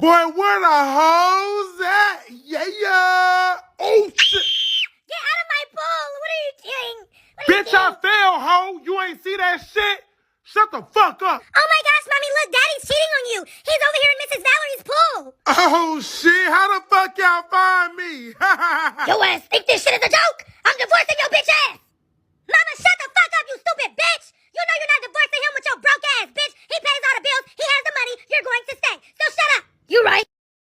Boy, where the hoes at? Yeah. Oh, shit. Get out of my pool. What are you doing? Bitch, I fell, hoe. You ain't see that shit? Shut the fuck up. Oh my gosh, Mommy, look, Daddy's cheating on you. He's over here in Mrs. Valerie's pool. Oh, shit. How the fuck y'all find me? Your ass think this shit is a joke? I'm divorcing your bitch ass.